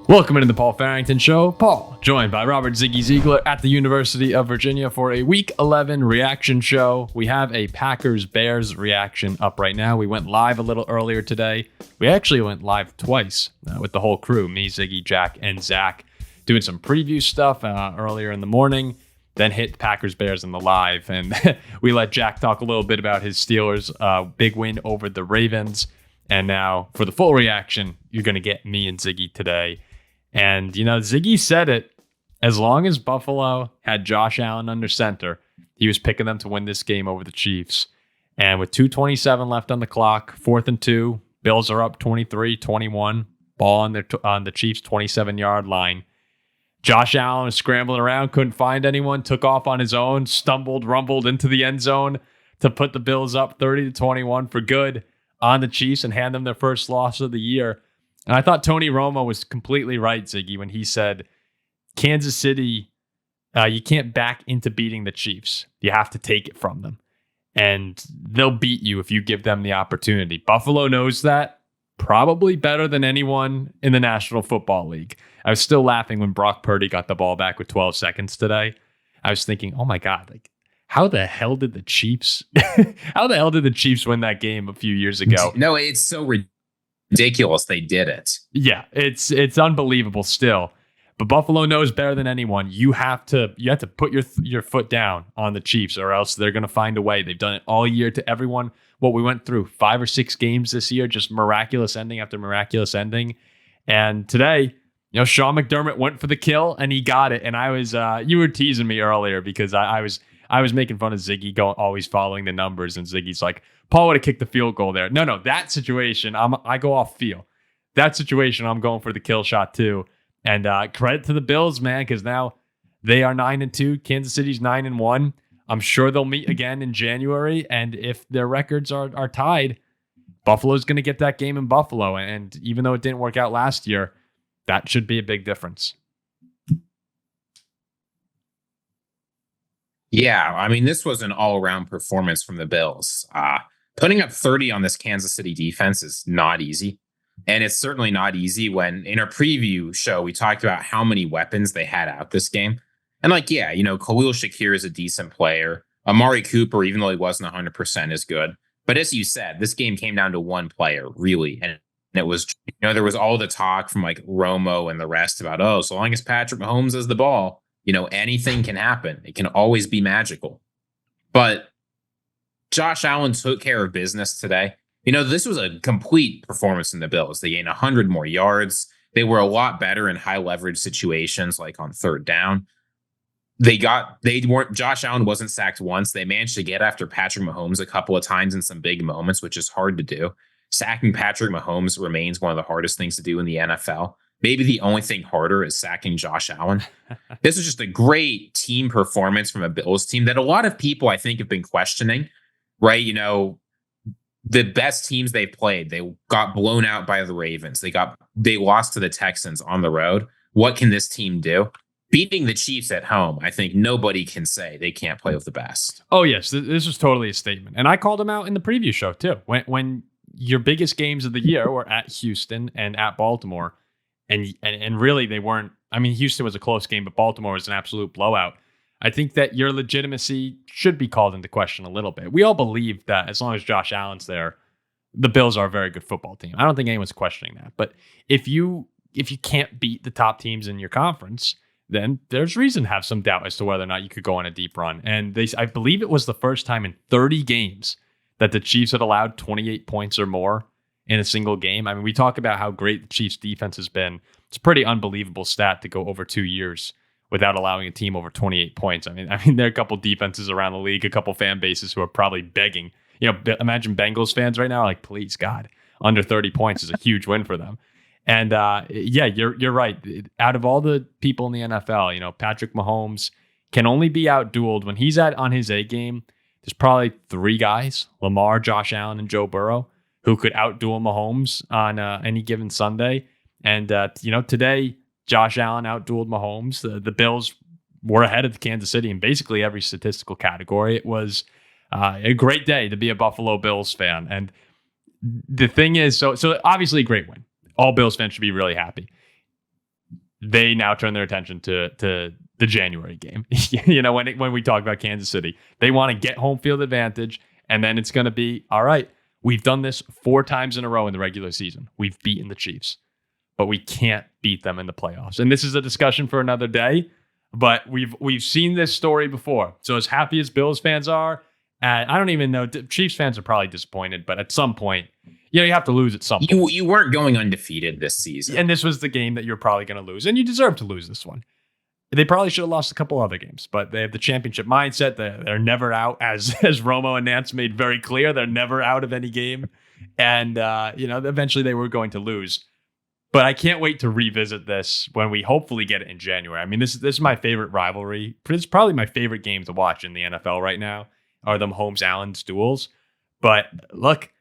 Welcome into the Paul Farrington Show. Paul, joined by Robert Ziggy Ziegler at the University of Virginia for a Week 11 reaction show. We have a Packers-Bears reaction up right now. We went live a little earlier today. We actually went live twice with the whole crew, me, Ziggy, Jack, and Zach, doing some preview stuff earlier in the morning, then hit Packers-Bears in the live. And we let Jack talk a little bit about his Steelers' big win over the Ravens. And now for the full reaction, you're going to get me and Ziggy today. And, you know, Ziggy said it, as long as Buffalo had Josh Allen under center, he was picking them to win this game over the Chiefs. And with 2:27 left on the clock, 4th and 2, Bills are up 23-21, ball on the Chiefs' 27-yard line. Josh Allen was scrambling around, couldn't find anyone, took off on his own, stumbled, rumbled into the end zone to put the Bills up 30-21 for good on the Chiefs and hand them their first loss of the year. And I thought Tony Romo was completely right, Ziggy, when he said, Kansas City, you can't back into beating the Chiefs. You have to take it from them. And they'll beat you if you give them the opportunity. Buffalo knows that probably better than anyone in the National Football League. I was still laughing when Brock Purdy got the ball back with 12 seconds today. I was thinking, oh my God, like, how the hell did the Chiefs win that game a few years ago? No, it's so ridiculous they did it. Yeah, it's unbelievable still. But Buffalo knows better than anyone. You have to put your foot down on the Chiefs, or else they're going to find a way. They've done it all year to everyone. What we went through, 5 or 6 games this year, just miraculous ending after miraculous ending. And today, you know, Sean McDermott went for the kill and he got it. And I was, you were teasing me earlier because I was making fun of Ziggy always following the numbers, and Ziggy's like, Paul would have kicked the field goal there. No, that situation, I go off feel. That situation, I'm going for the kill shot too. And credit to the Bills, man, because now they are 9-2. Kansas City's 9-1. I'm sure they'll meet again in January, and if their records are tied, Buffalo's going to get that game in Buffalo. And even though it didn't work out last year, that should be a big difference. Yeah, I mean, this was an all-around performance from the Bills. Putting up 30 on this Kansas City defense is not easy. And it's certainly not easy when in our preview show, we talked about how many weapons they had out this game. And like, yeah, you know, Khalil Shakir is a decent player. Amari Cooper, even though he wasn't 100%, is good. But as you said, this game came down to one player, really. And it was, you know, there was all the talk from like Romo and the rest about, oh, so long as Patrick Mahomes has the ball, you know, anything can happen. It can always be magical. But Josh Allen took care of business today. You know, this was a complete performance in the Bills. They gained 100 more yards. They were a lot better in high leverage situations, like on third down. Josh Allen wasn't sacked once. They managed to get after Patrick Mahomes a couple of times in some big moments, which is hard to do. Sacking Patrick Mahomes remains one of the hardest things to do in the NFL. Maybe the only thing harder is sacking Josh Allen. This is just a great team performance from a Bills team that a lot of people, I think, have been questioning, right? You know, the best teams they've played, they got blown out by the Ravens. They lost to the Texans on the road. What can this team do? Beating the Chiefs at home, I think nobody can say they can't play with the best. Oh, yes. This was totally a statement. And I called them out in the preview show, too. When your biggest games of the year were at Houston and at Baltimore, and really they weren't. I mean, Houston was a close game, but Baltimore was an absolute blowout. I think that your legitimacy should be called into question a little bit. We all believe that as long as Josh Allen's there, the Bills are a very good football team. I don't think anyone's questioning that. But if you can't beat the top teams in your conference, then there's reason to have some doubt as to whether or not you could go on a deep run. And I believe it was the first time in 30 games that the Chiefs had allowed 28 points or more in a single game. I mean, we talk about how great the Chiefs defense has been. It's a pretty unbelievable stat to go over 2 years without allowing a team over 28 points. I mean, there are a couple defenses around the league, a couple fan bases who are probably begging. You know, imagine Bengals fans right now are like, please, God, under 30 points is a huge win for them. And yeah, you're right. Out of all the people in the NFL, you know, Patrick Mahomes can only be outdueled when he's on his A game. There's probably 3 guys, Lamar, Josh Allen, and Joe Burrow, who could outduel Mahomes on any given Sunday. And, you know, today, Josh Allen outdueled Mahomes. The Bills were ahead of Kansas City in basically every statistical category. It was a great day to be a Buffalo Bills fan. And the thing is, so obviously a great win. All Bills fans should be really happy. they now turn their attention to the January game. You know, when we talk about Kansas City, they want to get home field advantage, and then it's going to be, all right, we've done this 4 times in a row in the regular season. We've beaten the Chiefs, but we can't beat them in the playoffs. And this is a discussion for another day, but we've seen this story before. So as happy as Bills fans are, I don't even know, Chiefs fans are probably disappointed, but at some point, you know, you have to lose at some point. You weren't going undefeated this season. And this was the game that you're probably going to lose, and you deserve to lose this one. They probably should have lost a couple other games, but they have the championship mindset. They're never out, as Romo and Nance made very clear. They're never out of any game. And, you know, eventually they were going to lose. But I can't wait to revisit this when we hopefully get it in January. I mean, this is my favorite rivalry. It's probably my favorite game to watch in the NFL right now are the Mahomes-Allen duels. But look,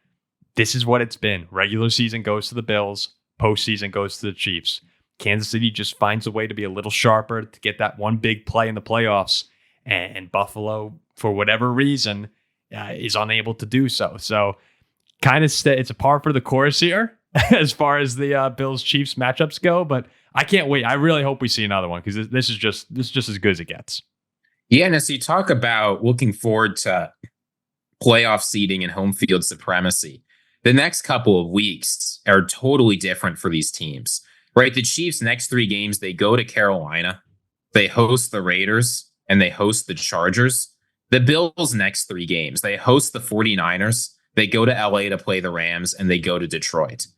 this is what it's been. Regular season goes to the Bills. Postseason goes to the Chiefs. Kansas City just finds a way to be a little sharper to get that one big play in the playoffs. And Buffalo, for whatever reason, is unable to do so. So kind of it's a par for the course here as far as the Bills-Chiefs matchups go. But I can't wait. I really hope we see another one because this is just as good as it gets. Yeah, and as you talk about looking forward to playoff seeding and home field supremacy, the next couple of weeks are totally different for these teams. Right, the Chiefs' next 3 games, they go to Carolina, they host the Raiders, and they host the Chargers. The Bills' next 3 games, they host the 49ers, they go to LA to play the Rams, and they go to Detroit.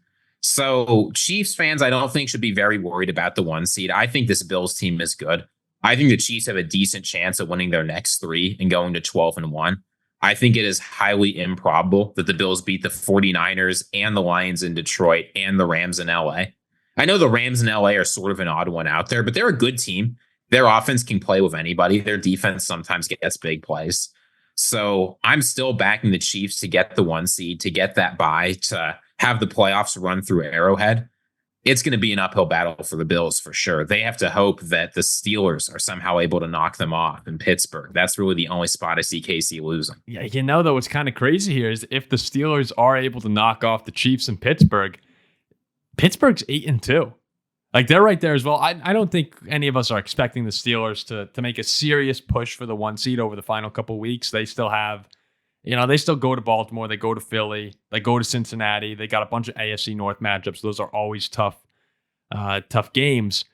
So Chiefs fans, I don't think should be very worried about the 1 seed. I think this Bills team is good. I think the Chiefs have a decent chance of winning their next 3 and going to 12-1. I think it is highly improbable that the Bills beat the 49ers and the Lions in Detroit and the Rams in LA. I know the Rams in LA are sort of an odd one out there, but they're a good team. Their offense can play with anybody. Their defense sometimes gets big plays. So I'm still backing the Chiefs to get the 1 seed, to get that bye, to have the playoffs run through Arrowhead. It's going to be an uphill battle for the Bills for sure. They have to hope that the Steelers are somehow able to knock them off in Pittsburgh. That's really the only spot I see KC losing. Yeah, you know, though, what's kind of crazy here is if the Steelers are able to knock off the Chiefs in Pittsburgh's 8-2. Like, they're right there as well. I don't think any of us are expecting the Steelers to make a serious push for the 1 seed over the final couple of weeks. They still have, you know, they still go to Baltimore, they go to Philly, they go to Cincinnati. They got a bunch of AFC North matchups. Those are always tough games.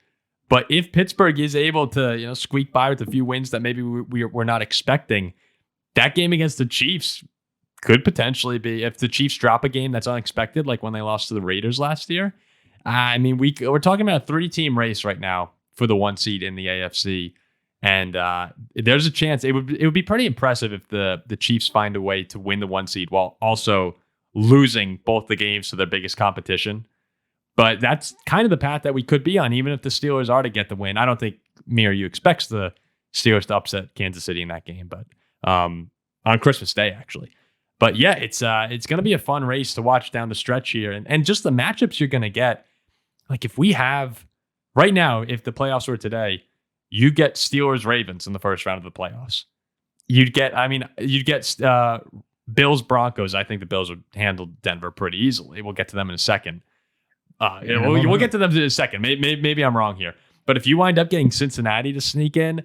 But if Pittsburgh is able to, you know, squeak by with a few wins that maybe we're not expecting, that game against the Chiefs could potentially be, if the Chiefs drop a game that's unexpected, like when they lost to the Raiders last year. I mean, we're talking about a 3-team race right now for the 1 seed in the AFC. And there's a chance it would be pretty impressive if the Chiefs find a way to win the 1 seed while also losing both the games to their biggest competition. But that's kind of the path that we could be on, even if the Steelers are to get the win. I don't think me or you expects the Steelers to upset Kansas City in that game, but on Christmas Day, actually. But yeah, it's going to be a fun race to watch down the stretch here. And just the matchups you're going to get. Like, if we have, right now, if the playoffs were today, you get Steelers-Ravens in the first round of the playoffs. You'd get Bills-Broncos. I think the Bills would handle Denver pretty easily. We'll get to them in a second. We'll get to them in a second. Maybe I'm wrong here. But if you wind up getting Cincinnati to sneak in,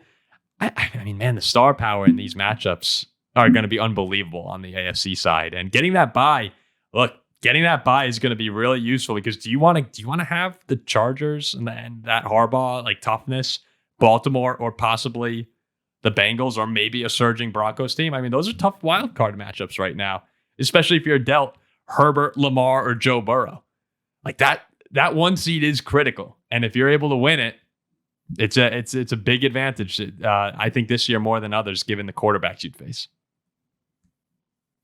I mean, man, the star power in these matchups are going to be unbelievable on the AFC side. And getting that bye is going to be really useful, because do you want to have the Chargers and that Harbaugh like toughness, Baltimore, or possibly the Bengals, or maybe a surging Broncos team? I mean, those are tough wild card matchups right now, especially if you're dealt Herbert, Lamar, or Joe Burrow. Like that 1 seed is critical, and if you're able to win it, it's a big advantage. I think this year more than others, given the quarterbacks you'd face.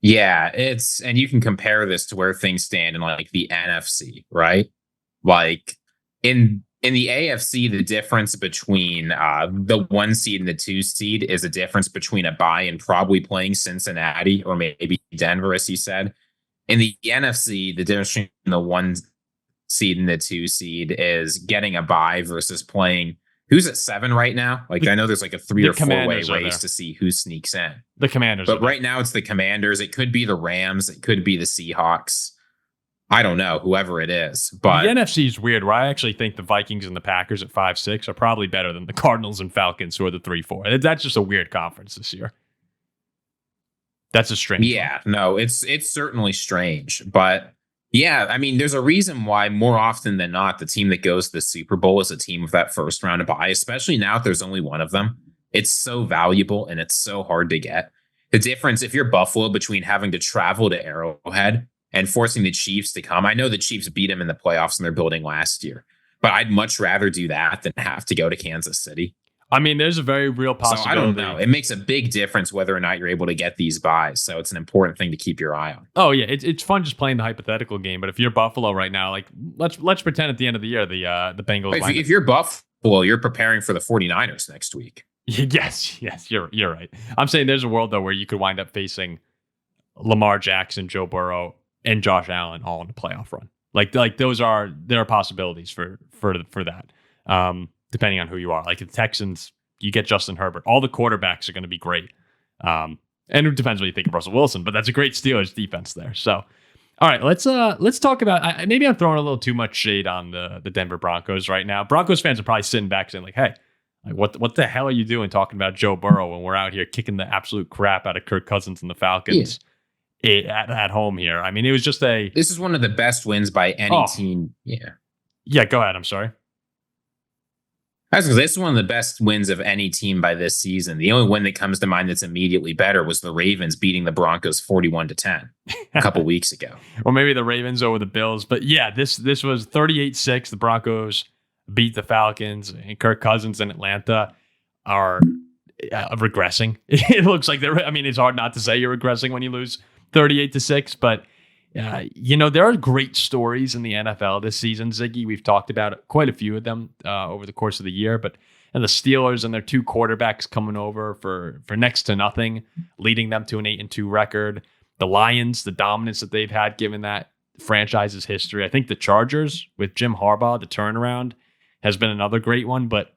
Yeah, and you can compare this to where things stand in like the NFC, right? Like in the AFC, the difference between the 1 seed and the 2 seed is a difference between a bye and probably playing Cincinnati or maybe Denver, as you said. In the NFC, the difference between the 1 seed and the 2 seed is getting a bye versus playing. Who's at 7 right now? Like, I know there's like a 3 or 4 way race to see who sneaks in. The Commanders. But right now it's the Commanders. It could be the Rams. It could be the Seahawks. I don't know, whoever it is. The But NFC is weird, where I actually think the Vikings and the Packers at 5-6 are probably better than the Cardinals and Falcons, who are the 3-4. That's just a weird conference this year. That's a strange yeah, no, it's certainly strange. But yeah, I mean, there's a reason why more often than not, the team that goes to the Super Bowl is a team with that first round of bye, especially now if there's only one of them. It's so valuable and it's so hard to get. The difference, if you're Buffalo, between having to travel to Arrowhead and forcing the Chiefs to come. I know the Chiefs beat them in the playoffs in their building last year, but I'd much rather do that than have to go to Kansas City. I mean, there's a very real possibility. So I don't know. It makes a big difference whether or not you're able to get these buys. So it's an important thing to keep your eye on. Oh yeah, it's fun just playing the hypothetical game. But if you're Buffalo right now, like let's pretend at the end of the year the Bengals. If you're Buffalo, you're preparing for the 49ers next week. Yes, you're right. I'm saying there's a world though where you could wind up facing Lamar Jackson, Joe Burrow, and Josh Allen all in the playoff run. Like there are possibilities for that. Depending on who you are. Like the Texans, you get Justin Herbert. All the quarterbacks are going to be great. And it depends what you think of Russell Wilson, but that's a great Steelers defense there. So, all right, let's talk about. Maybe I'm throwing a little too much shade on the Denver Broncos right now. Broncos fans are probably sitting back saying like, "Hey, like what the hell are you doing talking about Joe Burrow when we're out here kicking the absolute crap out of Kirk Cousins and the Falcons at home here?" I mean, it was just This is one of the best wins by any team. Yeah. Go ahead. I'm sorry. This is one of the best wins of any team by this season. The only win that comes to mind that's immediately better was the Ravens beating the Broncos 41-10 a couple weeks ago. Or maybe the Ravens over the Bills. But yeah, this was 38-6. The Broncos beat the Falcons, and Kirk Cousins in Atlanta are regressing. It looks like it's hard not to say you're regressing when you lose 38-6, but there are great stories in the NFL this season, Ziggy. We've talked about quite a few of them over the course of the year, and the Steelers and their two quarterbacks coming over for next to nothing, leading them to an 8-2 record. The Lions, the dominance that they've had given that franchise's history. I think the Chargers with Jim Harbaugh, the turnaround has been another great one, but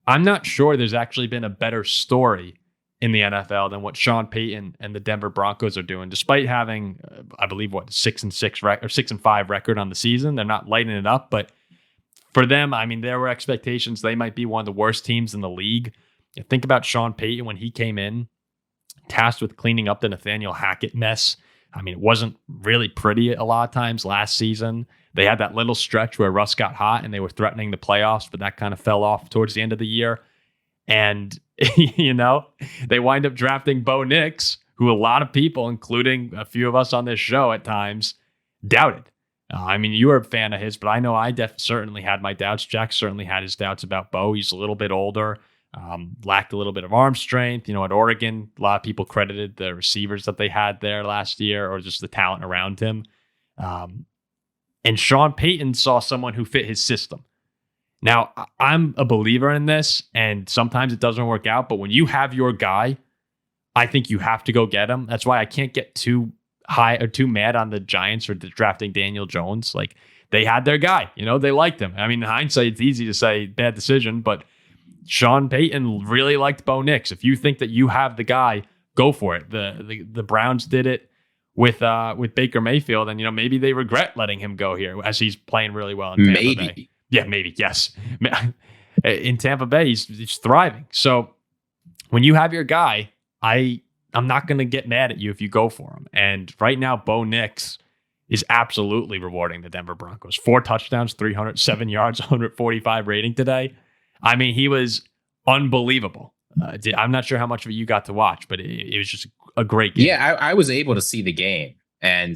I'm not sure there's actually been a better story in the NFL than what Sean Payton and the Denver Broncos are doing, despite having, I believe, 6-6 or 6-5 record on the season. They're not lighting it up, but for them, I mean, there were expectations they might be one of the worst teams in the league. You think about Sean Payton when he came in, tasked with cleaning up the Nathaniel Hackett mess. I mean, it wasn't really pretty a lot of times last season. They had that little stretch where Russ got hot and they were threatening the playoffs, but that kind of fell off towards the end of the year. And they wind up drafting Bo Nix, who a lot of people, including a few of us on this show at times, doubted. You were a fan of his, but I know I certainly had my doubts. Jack certainly had his doubts about Bo. He's a little bit older, lacked a little bit of arm strength. At Oregon, a lot of people credited the receivers that they had there last year or just the talent around him. And Sean Payton saw someone who fit his system. Now, I'm a believer in this, and sometimes it doesn't work out, but when you have your guy, I think you have to go get him. That's why I can't get too high or too mad on the Giants for drafting Daniel Jones. Like, they had their guy. They liked him. I mean, in hindsight, it's easy to say bad decision, but Sean Payton really liked Bo Nix. If you think that you have the guy, go for it. The Browns did it with Baker Mayfield, and maybe they regret letting him go here as he's playing really well in Tampa Bay. Yeah, maybe. Yes. In Tampa Bay, he's thriving. So when you have your guy, I'm not going to get mad at you if you go for him. And right now, Bo Nix is absolutely rewarding the Denver Broncos. 4 touchdowns, 307 yards, 145 rating today. I mean, he was unbelievable. I'm not sure how much of it you got to watch, but it was just a great game. Yeah, I was able to see the game. And,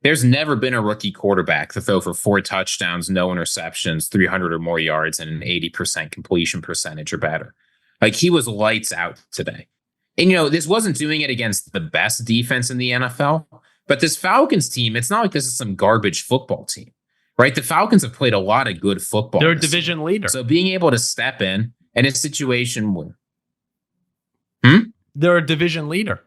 there's never been a rookie quarterback to throw for 4 touchdowns, no interceptions, 300 or more yards, and an 80% completion percentage or better. Like, he was lights out today. And, this wasn't doing it against the best defense in the NFL, but this Falcons team, it's not like this is some garbage football team, right? The Falcons have played a lot of good football. They're a division leader. So being able to step in a situation where... They're a division leader.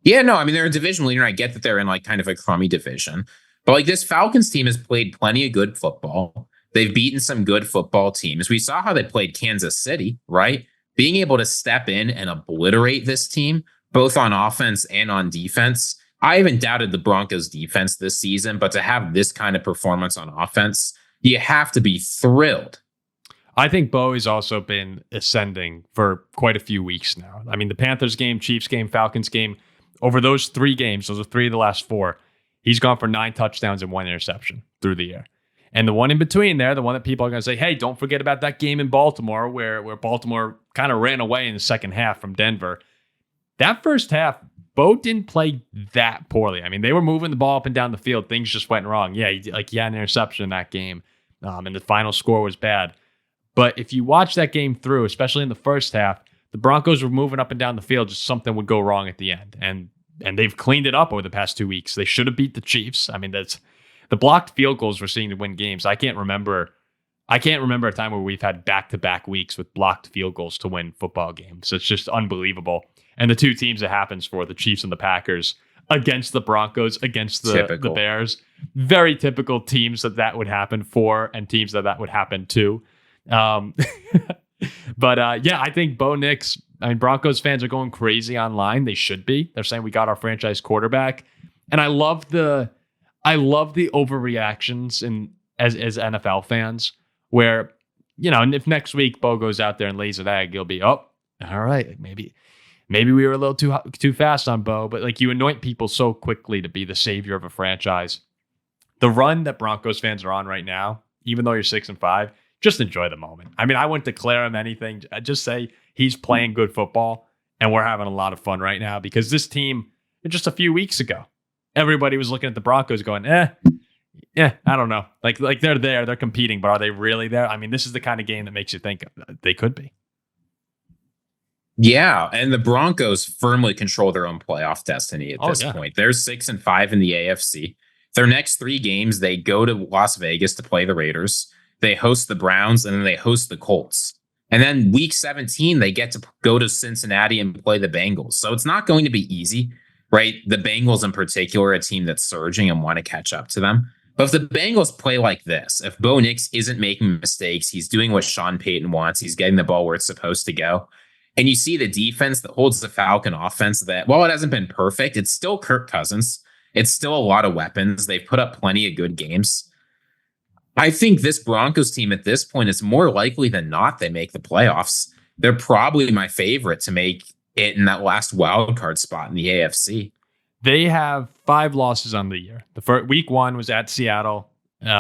Yeah, no, I mean, they're a division leader. I get that they're in like kind of a crummy division, but like this Falcons team has played plenty of good football. They've beaten some good football teams. We saw how they played Kansas City, right? Being able to step in and obliterate this team both on offense and on defense. I haven't doubted the Broncos defense this season, but to have this kind of performance on offense, you have to be thrilled. I think Bo has also been ascending for quite a few weeks now. I mean, the Panthers game, Chiefs game, Falcons game, over those 3 games, those are 3 of the last 4, he's gone for 9 touchdowns and 1 interception through the year. And the one in between there, the one that people are going to say, hey, don't forget about that game in Baltimore where Baltimore kind of ran away in the second half from Denver. That first half, Bo didn't play that poorly. I mean, they were moving the ball up and down the field. Things just went wrong. Yeah, he had an interception in that game, and the final score was bad. But if you watch that game through, especially in the first half, the Broncos were moving up and down the field. Just something would go wrong at the end. And they've cleaned it up over the past 2 weeks. They should have beat the Chiefs. I mean, that's the blocked field goals we're seeing to win games. I can't remember a time where we've had back-to-back weeks with blocked field goals to win football games. It's just unbelievable. And the 2 teams it happens for, the Chiefs and the Packers, against the Broncos, against the Bears. Very typical teams that would happen for, and teams that would happen to. But I think Bo Nix, I mean, Broncos fans are going crazy online. They should be. They're saying we got our franchise quarterback. And I love the overreactions as NFL fans where, and if next week Bo goes out there and lays an egg, you'll be, oh, all right, maybe we were a little too fast on Bo, but like you anoint people so quickly to be the savior of a franchise. The run that Broncos fans are on right now, even though you're 6-5, just enjoy the moment. I mean, I wouldn't declare him anything. I just say he's playing good football and we're having a lot of fun right now because this team, just a few weeks ago, everybody was looking at the Broncos going, I don't know. Like they're there, they're competing, but are they really there? I mean, this is the kind of game that makes you think they could be. Yeah, and the Broncos firmly control their own playoff destiny at this point. They're 6-5 in the AFC. Their next 3 games, they go to Las Vegas to play the Raiders. They host the Browns, and then they host the Colts. And then week 17, they get to go to Cincinnati and play the Bengals. So it's not going to be easy, right? The Bengals in particular, a team that's surging and want to catch up to them. But if the Bengals play like this, if Bo Nix isn't making mistakes, he's doing what Sean Payton wants, he's getting the ball where it's supposed to go, and you see the defense that holds the Falcon offense that, while it hasn't been perfect, it's still Kirk Cousins. It's still a lot of weapons. They've put up plenty of good games. I think this Broncos team at this point is more likely than not they make the playoffs. They're probably my favorite to make it in that last wild card spot in the AFC. They have 5 losses on the year. The first, week 1 was at Seattle,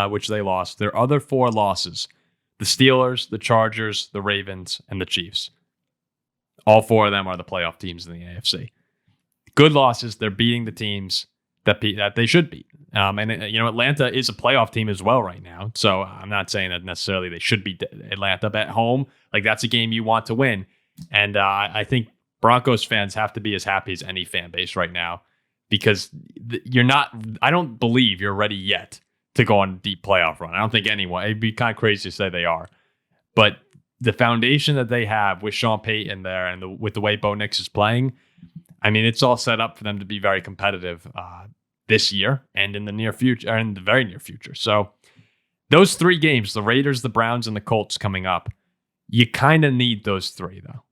which they lost. Their other 4 losses, the Steelers, the Chargers, the Ravens, and the Chiefs. All 4 of them are the playoff teams in the AFC. Good losses. They're beating the teams that they should beat. And Atlanta is a playoff team as well right now. So I'm not saying that necessarily they should beat Atlanta at home. Like that's a game you want to win. And I think Broncos fans have to be as happy as any fan base right now because I don't believe you're ready yet to go on a deep playoff run. I don't think anyone, it'd be kind of crazy to say they are. But the foundation that they have with Sean Payton there and with the way Bo Nix is playing, I mean, it's all set up for them to be very competitive this year and in the near future, or in the very near future. So those 3 games, the Raiders, the Browns, and the Colts coming up, you kind of need those 3, though.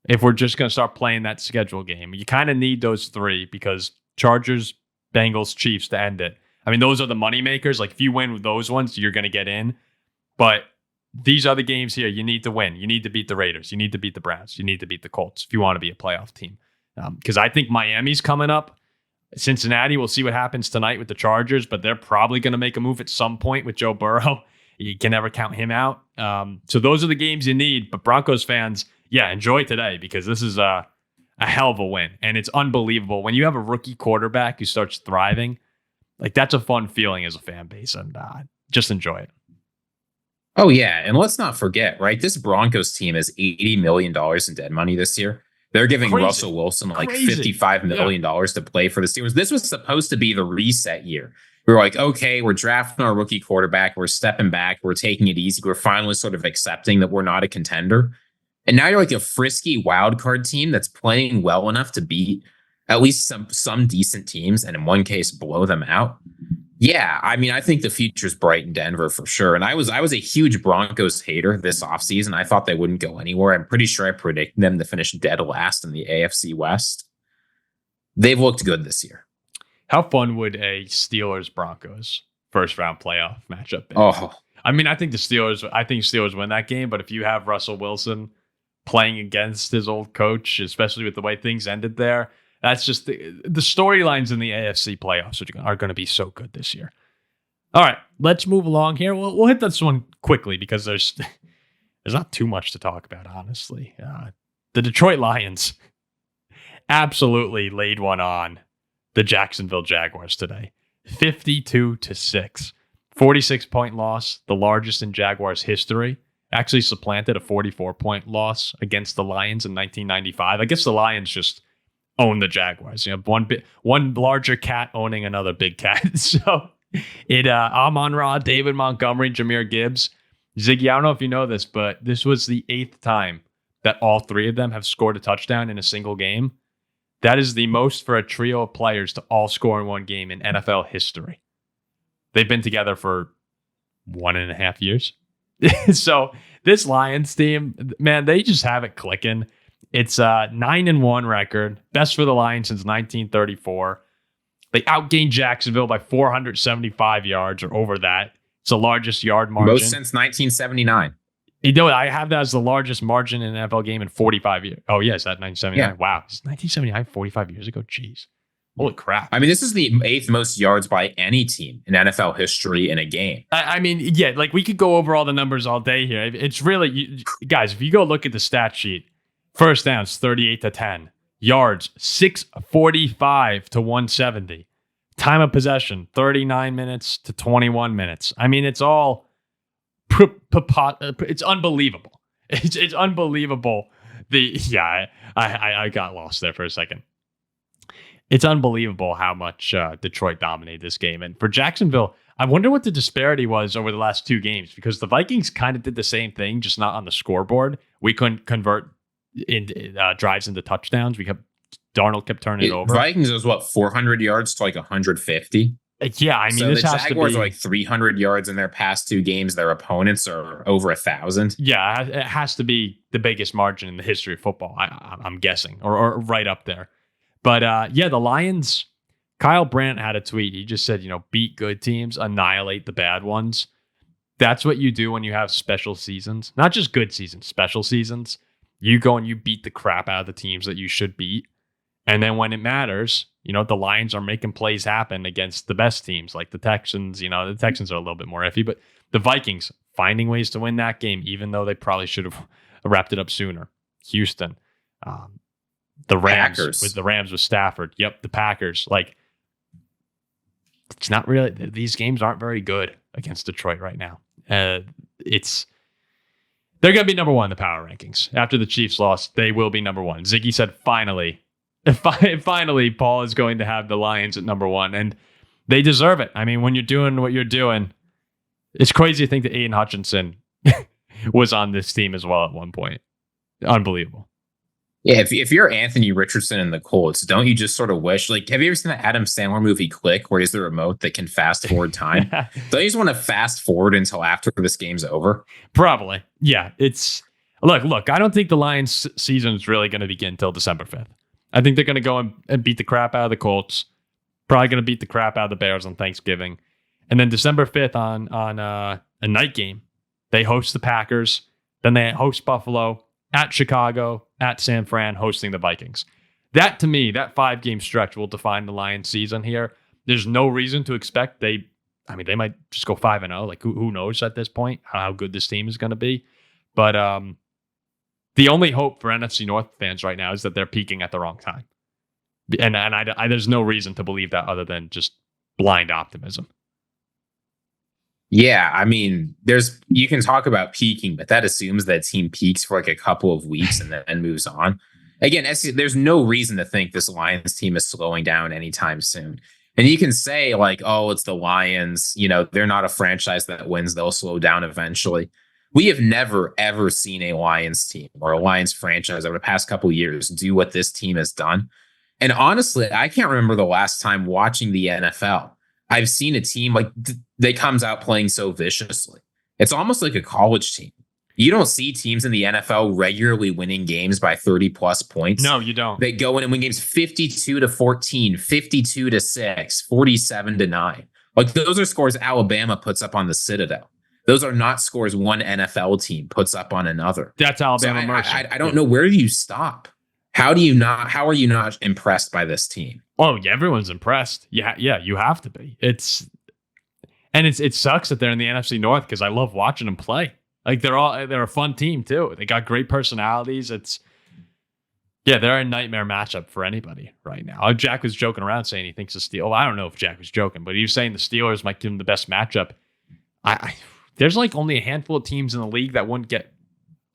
If we're just going to start playing that schedule game, you kind of need those 3 because Chargers, Bengals, Chiefs to end it. I mean, those are the money makers. Like if you win with those ones, you're going to get in. But these are the games here you need to win. You need to beat the Raiders. You need to beat the Browns. You need to beat the Colts if you want to be a playoff team. Because I think Miami's coming up. Cincinnati, we'll see what happens tonight with the Chargers, but they're probably going to make a move at some point with Joe Burrow. You can never count him out. So those are the games you need. But Broncos fans, enjoy today because this is a hell of a win. And it's unbelievable. When you have a rookie quarterback who starts thriving, like that's a fun feeling as a fan base. And just enjoy it. Oh, yeah. And let's not forget, right? This Broncos team has $80 million in dead money this year. They're giving Russell Wilson like $55 million to play for the Steelers. This was supposed to be the reset year. We were like, okay, we're drafting our rookie quarterback. We're stepping back. We're taking it easy. We're finally sort of accepting that we're not a contender. And now you're like a frisky wild card team that's playing well enough to beat at least some decent teams, and in one case, blow them out. Yeah, I mean, I think the future's bright in Denver for sure. And I was a huge Broncos hater this offseason. I thought they wouldn't go anywhere. I'm pretty sure I predicted them to finish dead last in the AFC West. they've looked good this year. How fun would a Steelers-Broncos first round playoff matchup be? Oh, I mean, I think Steelers win that game, but if you have Russell Wilson playing against his old coach, especially with the way things ended there, that's just the storylines in the AFC playoffs are going to be so good this year. All right, let's move along here. We'll hit this one quickly because there's not too much to talk about, honestly. The Detroit Lions absolutely laid one on the Jacksonville Jaguars today, 52-6, 46-point loss, the largest in Jaguars history. Actually supplanted a 44-point loss against the Lions in 1995. I guess the Lions just own the Jaguars. You know, one larger cat owning another big cat. So Amon-Ra, David Montgomery, Jahmyr Gibbs, Ziggy. I don't know if you know this, but this was the 8th time that all 3 of them have scored a touchdown in a single game. That is the most for a trio of players to all score in one game in NFL history. They've been together for 1.5 years. So this Lions team, man, they just have it clicking. It's a 9-1 record, best for the Lions since 1934. They outgained Jacksonville by 475 yards or over that. It's the largest yard margin. Most since 1979. You know, I have that as the largest margin in an NFL game in 45 years. Oh, yes, that 1979. Yeah. Wow. It's 1979, 45 years ago. Jeez. Holy crap. I mean, this is the 8th most yards by any team in NFL history in a game. I mean, yeah, like we could go over all the numbers all day here. It's really, guys, if you go look at the stat sheet, first downs 38-10, yards 645 to 170, time of possession 39 minutes to 21 minutes. I mean, it's all it's unbelievable. It's unbelievable. I got lost there for a second. It's unbelievable how much Detroit dominated this game. And for Jacksonville, I wonder what the disparity was over the last 2 games, because the Vikings kind of did the same thing, just not on the scoreboard. We couldn't convert drives into touchdowns. Darnold kept turning it over. Vikings was 400 yards to like 150. Yeah, I mean, so this the has Jaguars to be are like 300 yards in their past 2 games. Their opponents are over 1,000. Yeah, it has to be the biggest margin in the history of football, I'm guessing, or right up there. But the Lions, Kyle Brandt had a tweet. He just said, beat good teams, annihilate the bad ones. That's what you do when you have special seasons. Not just good seasons, special seasons. You go and you beat the crap out of the teams that you should beat. And then when it matters, the Lions are making plays happen against the best teams like the Texans. The Texans are a little bit more iffy, but the Vikings finding ways to win that game, even though they probably should have wrapped it up sooner. Houston, the Rams with Stafford. Yep, the Packers. Like, it's not really, these games aren't very good against Detroit right now. They're going to be number 1 in the power rankings. After the Chiefs lost, they will be number 1. Ziggy said, finally, Paul is going to have the Lions at number 1, and they deserve it. I mean, when you're doing what you're doing, it's crazy to think that Aiden Hutchinson was on this team as well at one point. Unbelievable. Yeah, if you're Anthony Richardson and the Colts, don't you just sort of wish, like, have you ever seen the Adam Sandler movie Click, where he's the remote that can fast forward time? Don't you just want to fast forward until after this game's over? Probably. Yeah, it's look, I don't think the Lions season is really going to begin until December 5th. I think they're going to go and beat the crap out of the Colts. Probably going to beat the crap out of the Bears on Thanksgiving. And then December 5th on a night game, they host the Packers. Then they host Buffalo, at Chicago, at San Fran, hosting the Vikings. That, to me, that 5-game stretch will define the Lions season here. There's no reason to expect they might just go 5-0. Like, who knows at this point how good this team is going to be. But the only hope for NFC North fans right now is that they're peaking at the wrong time. And I there's no reason to believe that other than just blind optimism. Yeah, I mean, you can talk about peaking, but that assumes that team peaks for like a couple of weeks and then moves on. Again, there's no reason to think this Lions team is slowing down anytime soon. And you can say like, oh, it's the Lions, they're not a franchise that wins. They'll slow down eventually. We have never, ever seen a Lions team or a Lions franchise over the past couple of years do what this team has done. And honestly, I can't remember the last time watching the NFL I've seen a team like that comes out playing so viciously. It's almost like a college team. You don't see teams in the NFL regularly winning games by 30 plus points. No, you don't. They go in and win games 52-14, 52-6, 47-9. Like those are scores Alabama puts up on the Citadel. Those are not scores one NFL team puts up on another. That's Alabama so Mercer. I don't know, where do you stop? How are you not impressed by this team? Oh, yeah, everyone's impressed. Yeah, you have to be. It sucks that they're in the NFC North because I love watching them play. Like they're a fun team too. They got great personalities. They're a nightmare matchup for anybody right now. Jack was joking around saying he thinks the Steelers. Well, I don't know if Jack was joking, but he was saying the Steelers might give him the best matchup. There's like only a handful of teams in the league that wouldn't get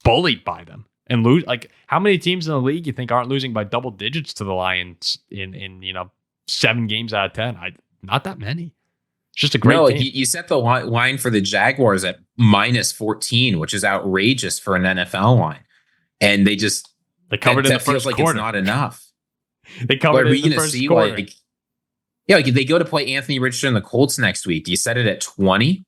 bullied by them and lose. Like how many teams in the league you think aren't losing by double digits to the Lions in 7 games out of 10? Not that many. It's just a great team. You set the line for the Jaguars at -14, which is outrageous for an NFL line. And they covered in the first like quarter. It's not enough. They covered it in the first quarter. Like if they go to play Anthony Richardson and the Colts next week, do you set it at 20?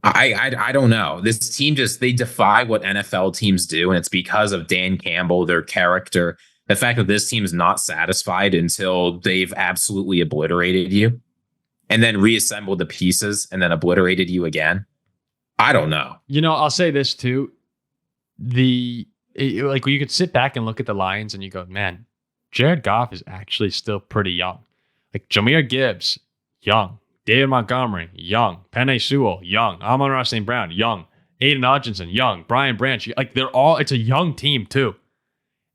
I don't know. This team they defy what NFL teams do, and it's because of Dan Campbell, their character, the fact that this team is not satisfied until they've absolutely obliterated you and then reassembled the pieces and then obliterated you again. I don't know. I'll say this too. You could sit back and look at the Lions and you go, man, Jared Goff is actually still pretty young. Like Jahmyr Gibbs, young. David Montgomery, young. Penei Sewell, young. Amon-Ra St. Brown, young. Aiden Hutchinson, young. Brian Branch, it's a young team too.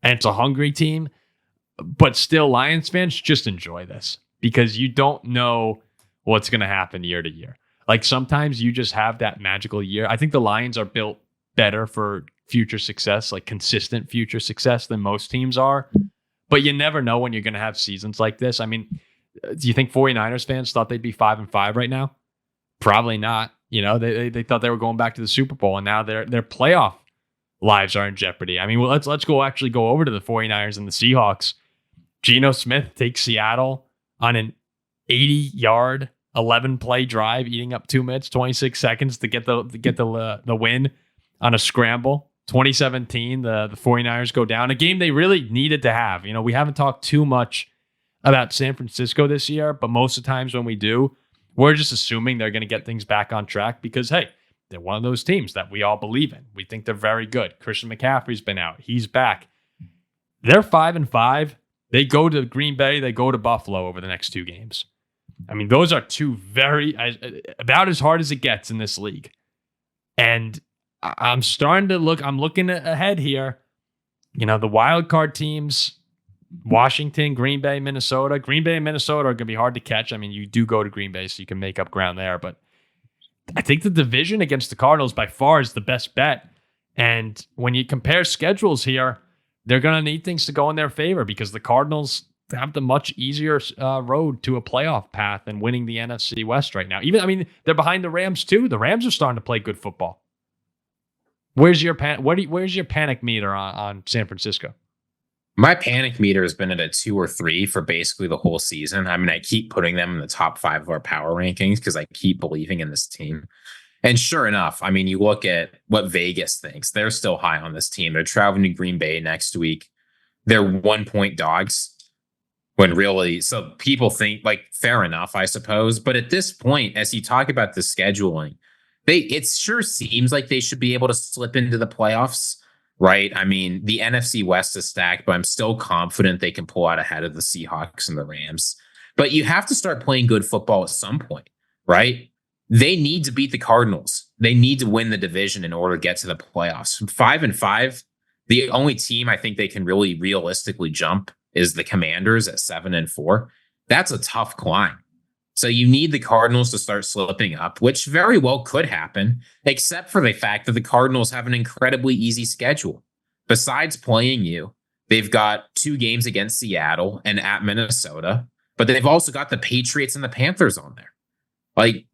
And it's a hungry team. But still, Lions fans, just enjoy this because you don't know what's going to happen year to year. Like sometimes you just have that magical year. I think the Lions are built better for future success, like consistent future success than most teams are. But you never know when you're going to have seasons like this. I mean, do you think 49ers fans thought they'd be 5-5 right now? Probably not. They thought they were going back to the Super Bowl, and now their playoff lives are in jeopardy. I mean, let's go over to the 49ers and the Seahawks. Geno Smith takes Seattle on an 80-yard, 11-play drive, eating up 2 minutes, 26 seconds to get the win on a scramble. 2017, the 49ers go down. A game they really needed to have. We haven't talked too much about San Francisco this year, but most of the times when we do, we're just assuming they're going to get things back on track because, hey, they're one of those teams that we all believe in. We think they're very good. Christian McCaffrey's been out. He's back. They're 5-5. They go to Green Bay. They go to Buffalo over the next 2 games. I mean, those are 2 about as hard as it gets in this league. And I'm starting to look. I'm looking ahead here. The wild card teams, Washington, Green Bay, Minnesota. Green Bay and Minnesota are going to be hard to catch. I mean, you do go to Green Bay, so you can make up ground there. But I think the division against the Cardinals by far is the best bet. And when you compare schedules here, they're going to need things to go in their favor because the Cardinals have the much easier road to a playoff path than winning the NFC West right now. They're behind the Rams too. The Rams are starting to play good football. Where's your panic meter on San Francisco? My panic meter has been at a 2 or 3 for basically the whole season. I mean, I keep putting them in the top 5 of our power rankings because I keep believing in this team. And sure enough, I mean, you look at what Vegas thinks. They're still high on this team. They're traveling to Green Bay next week. They're 1-point dogs when really, so people think fair enough, I suppose. But at this point, as you talk about the scheduling, it sure seems like they should be able to slip into the playoffs. Right. I mean, the NFC West is stacked, but I'm still confident they can pull out ahead of the Seahawks and the Rams. But you have to start playing good football at some point, right? They need to beat the Cardinals. They need to win the division in order to get to the playoffs. 5-5, the only team I think they can really realistically jump is the Commanders at 7-4. That's a tough climb. So you need the Cardinals to start slipping up, which very well could happen, except for the fact that the Cardinals have an incredibly easy schedule. Besides playing you, they've got 2 games against Seattle and at Minnesota, but they've also got the Patriots and the Panthers on there.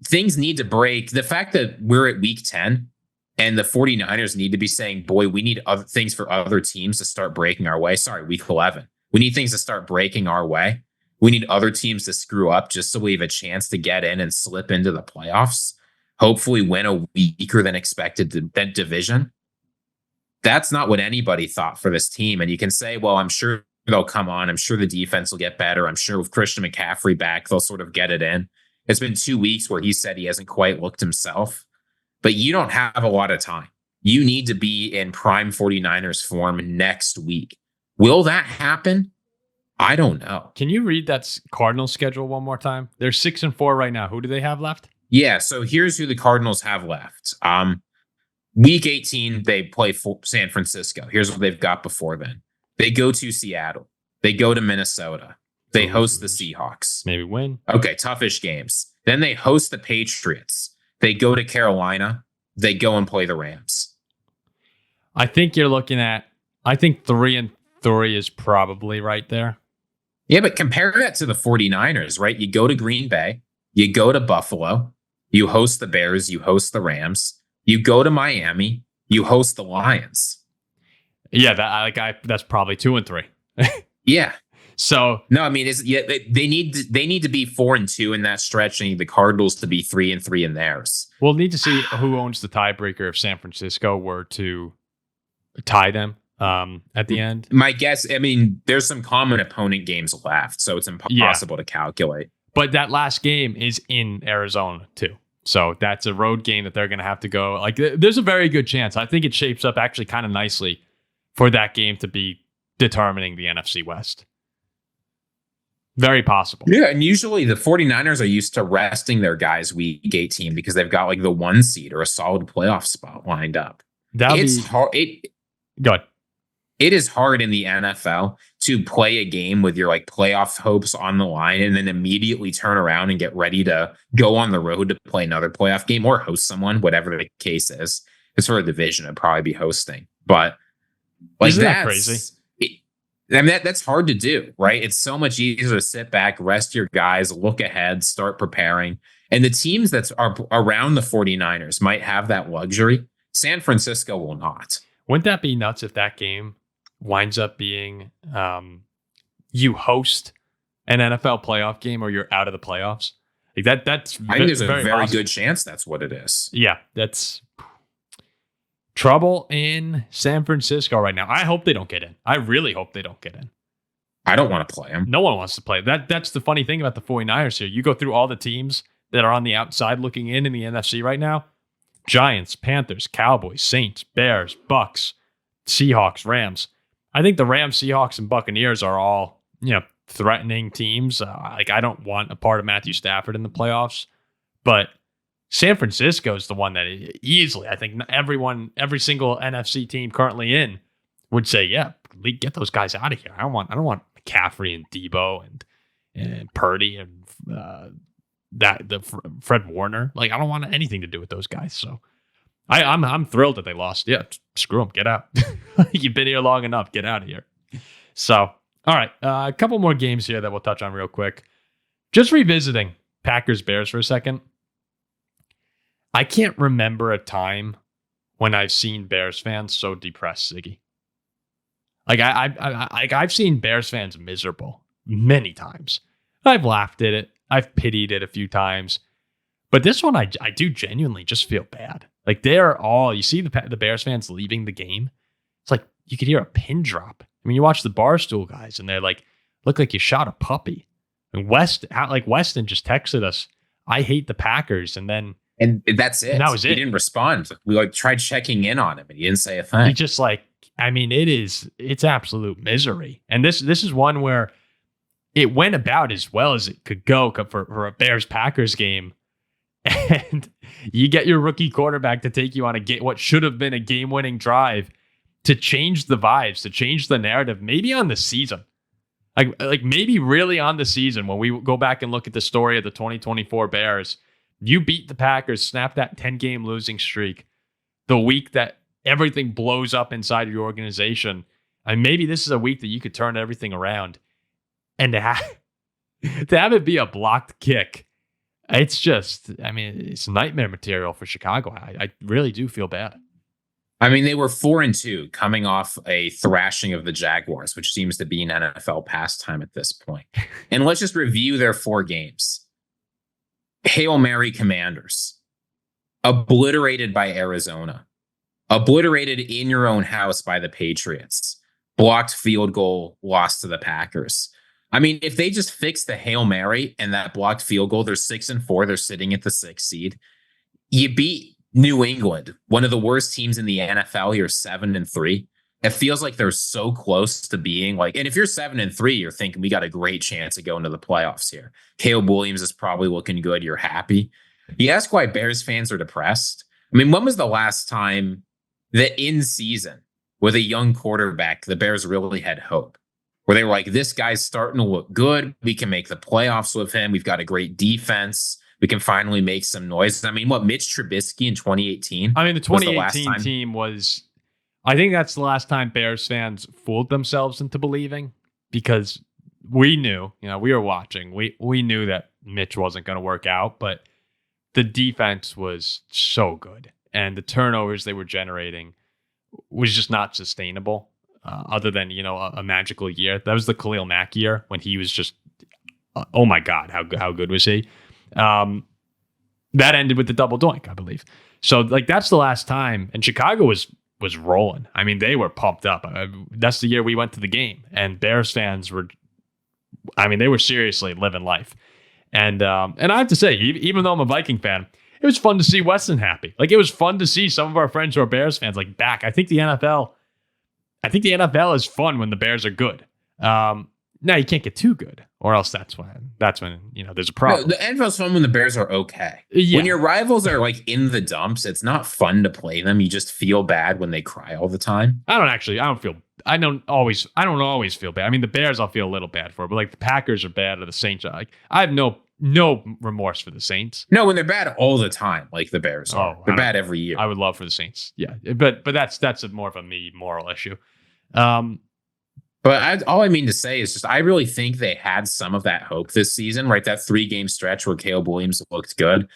Things need to break. The fact that we're at week 10 and the 49ers need to be saying, boy, we need other things for other teams to start breaking our way. Sorry, week 11. We need things to start breaking our way. We need other teams to screw up just so we have a chance to get in and slip into the playoffs. hopefully win a weaker than expected division. That's not what anybody thought for this team. And you can say, well, I'm sure they'll come on. I'm sure the defense will get better. I'm sure with Christian McCaffrey back, they'll sort of get it in. It's been 2 weeks where he said he hasn't quite looked himself, but you don't have a lot of time. You need to be in prime 49ers form next week. Will that happen? I don't know. Can you read that Cardinals schedule one more time? They're 6-4 right now. Who do they have left? Yeah, so here's who the Cardinals have left. Week 18, they play San Francisco. Here's what they've got before then. They go to Seattle. They go to Minnesota. They host the Seahawks. Maybe win. Okay, toughish games. Then they host the Patriots. They go to Carolina. They go and play the Rams. I think you're looking at, I think 3-3 is probably right there. Yeah, but compare that to the 49ers, right? You go to Green Bay. You go to Buffalo. You host the Bears. You host the Rams. You go to Miami. You host the Lions. Yeah, that's probably 2-3. Yeah. So no, I mean, they need to be 4-2 in that stretch. They need the Cardinals to be 3-3 in theirs. We'll need to see who owns the tiebreaker if San Francisco were to tie them at the end. My guess, I mean, there's some common opponent games left, so it's impossible to calculate. But that last game is in Arizona too. So that's a road game that they're going to have to go. Like, there's a very good chance. I think it shapes up actually kind of nicely for that game to be determining the NFC West. Very possible. Yeah, and usually the 49ers are used to resting their guys week 18 because they've got like the 1 seed or a solid playoff spot lined up. It's hard. Go ahead. It is hard in the NFL to play a game with your like playoff hopes on the line and then immediately turn around and get ready to go on the road to play another playoff game or host someone, whatever the case is. It's for a division, I'd probably be hosting. But like, isn't that crazy? I mean, that's hard to do, right? It's so much easier to sit back, rest your guys, look ahead, start preparing. And the teams that are around the 49ers might have that luxury. San Francisco will not. Wouldn't that be nuts if that game winds up being you host an NFL playoff game or you're out of the playoffs? Like that's I think there's a very good chance that's what it is. Yeah, that's trouble in San Francisco right now. I hope they don't get in. I really hope they don't get in. I don't want to play them. No one wants to play. That's the funny thing about the 49ers here. You go through all the teams that are on the outside looking in the NFC right now. Giants, Panthers, Cowboys, Saints, Bears, Bucks, Seahawks, Rams. I think the Rams, Seahawks, and Buccaneers are all, threatening teams. I don't want a part of Matthew Stafford in the playoffs, but San Francisco is the one that easily, I think every single NFC team currently in would say, yeah, get those guys out of here. I don't want McCaffrey and Debo and Purdy and Fred Warner. Like, I don't want anything to do with those guys. So I'm thrilled that they lost. Yeah, screw them. Get out. You've been here long enough. Get out of here. So, all right, a couple more games here that we'll touch on real quick. Just revisiting Packers-Bears for a second. I can't remember a time when I've seen Bears fans so depressed, Ziggy. Like I've seen Bears fans miserable many times. I've laughed at it. I've pitied it a few times. But this one, I do genuinely just feel bad. Like they're all, you see the Bears fans leaving the game. It's like you could hear a pin drop. I mean, you watch the Barstool guys and they're like, look like you shot a puppy. And Weston just texted us, I hate the Packers. And that's it. And that was it. He didn't respond. We tried checking in on him and he didn't say a thing. He just it's absolute misery. And this is one where it went about as well as it could go for a Bears-Packers game. And you get your rookie quarterback to take you on what should have been a game-winning drive to change the vibes, to change the narrative, maybe on the season. Like maybe really on the season when we go back and look at the story of the 2024 Bears. You beat the Packers, snap that 10-game losing streak the week that everything blows up inside your organization. And maybe this is a week that you could turn everything around. And to have it be a blocked kick, it's just, it's nightmare material for Chicago. I really do feel bad. I mean, they were 4-2 coming off a thrashing of the Jaguars, which seems to be an NFL pastime at this point. And let's just review their 4 games. Hail Mary Commanders. obliterated by Arizona, obliterated in your own house by the Patriots, blocked field goal, lost to the Packers. I mean, if they just fix the Hail Mary and that blocked field goal, they're 6-4. They're sitting at the 6th seed. You beat New England, one of the worst teams in the NFL. You're 7-3. It feels like they're so close to being like, and if you're 7-3, you're thinking we got a great chance of going to the playoffs here. Caleb Williams is probably looking good. You're happy. You ask why Bears fans are depressed. I mean, when was the last time that in season with a young quarterback, the Bears really had hope? Where they were like, this guy's starting to look good. We can make the playoffs with him. We've got a great defense. We can finally make some noise. I mean, Mitch Trubisky in 2018? I mean, the 2018 team was, I think that's the last time Bears fans fooled themselves into believing, because we knew, we were watching. We knew that Mitch wasn't going to work out, but the defense was so good. And the turnovers they were generating was just not sustainable. Other than, a magical year. That was the Khalil Mack year when he was just, oh my God, how good was he? That ended with the double doink, I believe. So that's the last time. And Chicago was rolling. I mean, they were pumped up. That's the year we went to the game, and Bears fans were, they were seriously living life. And I have to say, even though I'm a Viking fan, it was fun to see Weston happy. It was fun to see some of our friends who are Bears fans back. I think the NFL is fun when the Bears are good. Now you can't get too good, or else that's when there's a problem. No, the NFL's fun when the Bears are okay. Yeah. When your rivals are in the dumps, it's not fun to play them. You just feel bad when they cry all the time. I don't always feel bad. I mean, the Bears I'll feel a little bad for, but the Packers are bad, or the Saints are I have no remorse for the Saints. No, when they're bad all the time, like the Bears are. They're bad every year. I would love for the Saints. Yeah. But that's more of a me moral issue. But all I mean to say is just I really think they had some of that hope this season, right? That 3-game stretch where Caleb Williams looked good.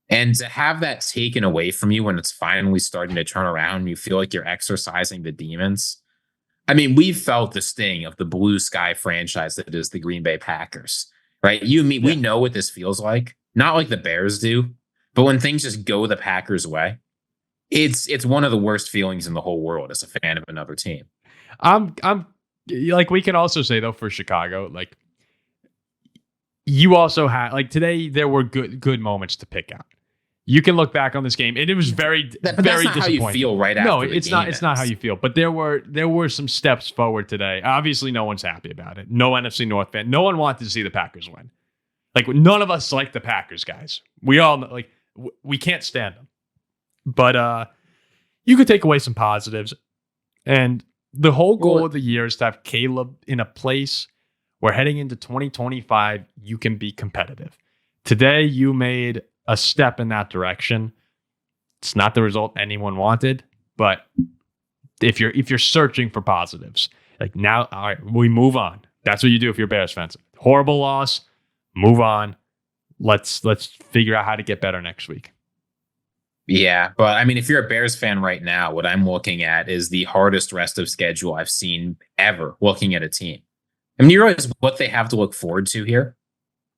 And to have that taken away from you when it's finally starting to turn around and you feel like you're exercising the demons. I mean, we've felt the sting of the blue sky franchise that is the Green Bay Packers, right? You and me, we know what this feels like. Not like the Bears do, but when things just go the Packers' way, it's one of the worst feelings in the whole world as a fan of another team. We can also say though, for Chicago, you also had today there were good moments to pick out. You can look back on this game, and it was very that's very not disappointing. How you feel right after? No, it's not. It's not how you feel. But there were some steps forward today. Obviously, no one's happy about it. No NFC North fan. No one wanted to see the Packers win. None of us like the Packers, guys. We all we can't stand them. But you could take away some positives, and the whole goal of the year is to have Caleb in a place where heading into 2025 you can be competitive. Today you made a step in that direction. It's not the result anyone wanted, but if you're searching for positives, now, all right, we move on. That's what you do if you're Bears fans. Horrible loss, move on. Let's figure out how to get better next week. Yeah, but I mean, if you're a Bears fan right now, what I'm looking at is the hardest rest of schedule I've seen ever looking at a team. I mean, you realize what they have to look forward to here?